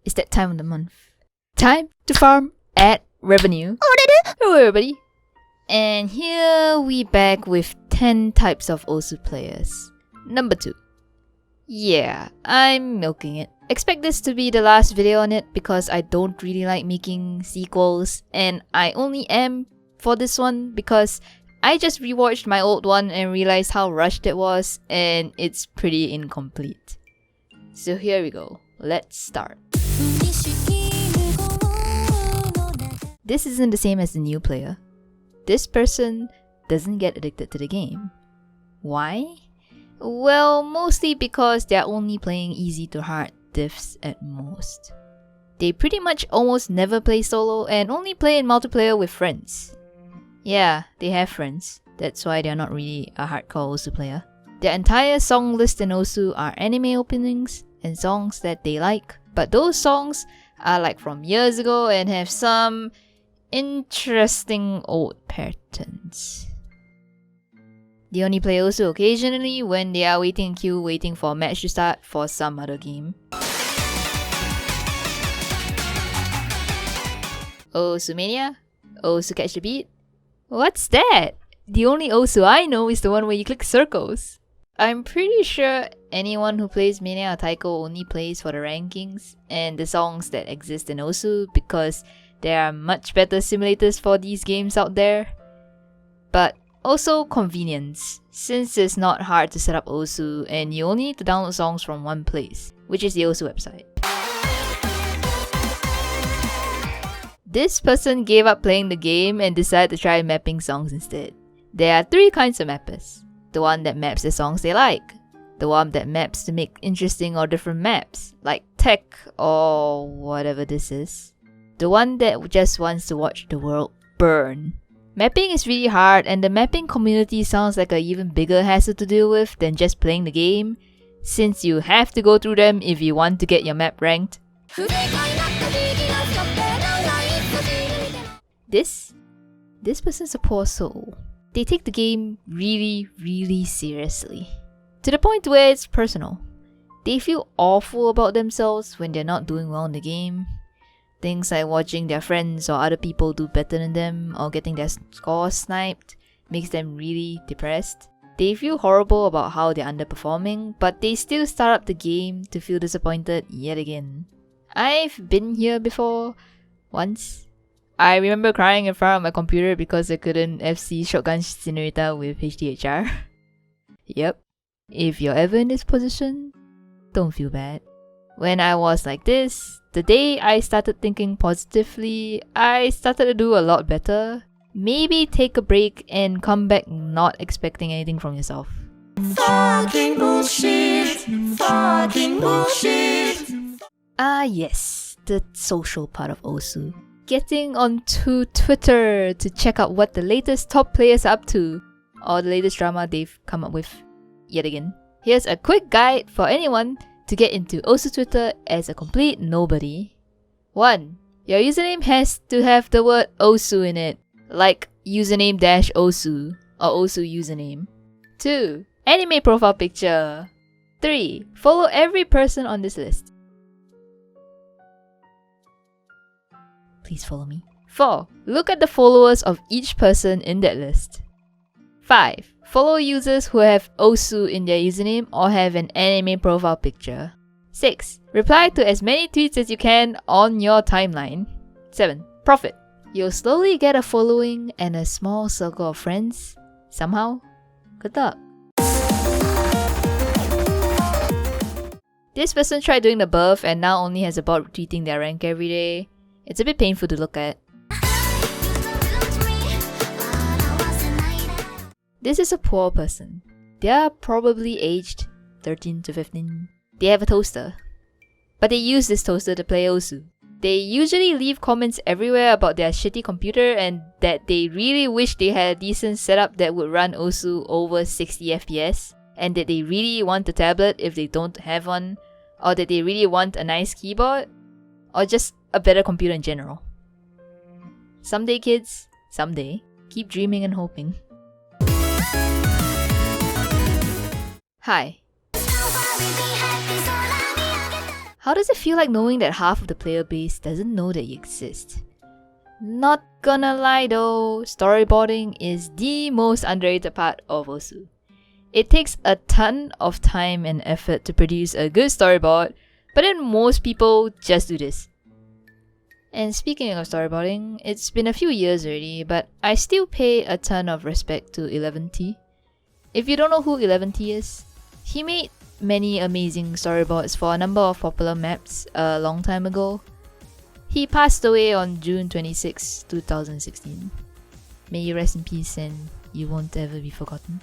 It's that time of the month. Time to farm ad revenue. Hello everybody. And here we back with 10 types of Osu players. Number 2. Yeah, I'm milking it. Expect this to be the last video on it because I don't really like making sequels, and I only am for this one because I just rewatched my old one and realized how rushed it was, and it's pretty incomplete. So here we go. Let's start. This isn't the same as the new player. This person doesn't get addicted to the game. Why? Well, mostly because they're only playing easy to hard diffs at most. They pretty much almost never play solo and only play in multiplayer with friends. Yeah, they have friends. That's why they're not really a hardcore Osu player. Their entire song list in Osu are anime openings and songs that they like, but those songs are like from years ago and have some interesting old patterns. They only play Osu occasionally when they are waiting in queue waiting for a match to start for some other game. Osu Mania? Osu Catch the Beat? What's that? The only Osu I know is the one where you click circles. I'm pretty sure anyone who plays Mania or Taiko only plays for the rankings and the songs that exist in Osu because there are much better simulators for these games out there. But also convenience, since it's not hard to set up Osu and you only need to download songs from one place, which is the Osu website. This person gave up playing the game and decided to try mapping songs instead. There are 3 kinds of mappers. The one that maps the songs they like. The one that maps to make interesting or different maps, like tech or whatever this is. The one that just wants to watch the world burn. Mapping is really hard, and the mapping community sounds like an even bigger hassle to deal with than just playing the game, since you have to go through them if you want to get your map ranked. This person's a poor soul. They take the game really seriously. To the point where it's personal. They feel awful about themselves when they're not doing well in the game. Things like watching their friends or other people do better than them or getting their scores sniped makes them really depressed. They feel horrible about how they're underperforming, but they still start up the game to feel disappointed yet again. I've been here before, once. I remember crying in front of my computer because I couldn't FC Shotgun Incinerator with HDHR. Yep. If you're ever in this position, don't feel bad. When I was like this, the day I started thinking positively, I started to do a lot better. Maybe take a break and come back not expecting anything from yourself. Fucking bullshit! Fucking bullshit! Ah yes, the social part of Osu. Getting onto Twitter to check out what the latest top players are up to, or the latest drama they've come up with yet again. Here's a quick guide for anyone to get into Osu Twitter as a complete nobody. 1. Your username has to have the word Osu in it, like username-Osu or Osu username. 2. Anime profile picture. 3. Follow every person on this list. Please follow me. 4. Look at the followers of each person in that list. 5. Follow users who have Osu in their username or have an anime profile picture. 6. Reply to as many tweets as you can on your timeline. 7. Profit. You'll slowly get a following and a small circle of friends. Somehow. Good luck. This person tried doing the above and now only has a bot retweeting their rank every day. It's a bit painful to look at. This is a poor person. They are probably aged 13 to 15. They have a toaster. But they use this toaster to play Osu. They usually leave comments everywhere about their shitty computer and that they really wish they had a decent setup that would run Osu over 60 FPS, and that they really want a tablet if they don't have one, or that they really want a nice keyboard, or just a better computer in general. Someday, kids, someday. Keep dreaming and hoping. Hi. How does it feel like knowing that half of the player base doesn't know that you exist? Not gonna lie though, storyboarding is the most underrated part of Osu. It takes a ton of time and effort to produce a good storyboard, but then most people just do this. And speaking of storyboarding, it's been a few years already, but I still pay a ton of respect to 11T. If you don't know who 11T is, he made many amazing storyboards for a number of popular maps a long time ago. He passed away on June 26, 2016. May you rest in peace and you won't ever be forgotten.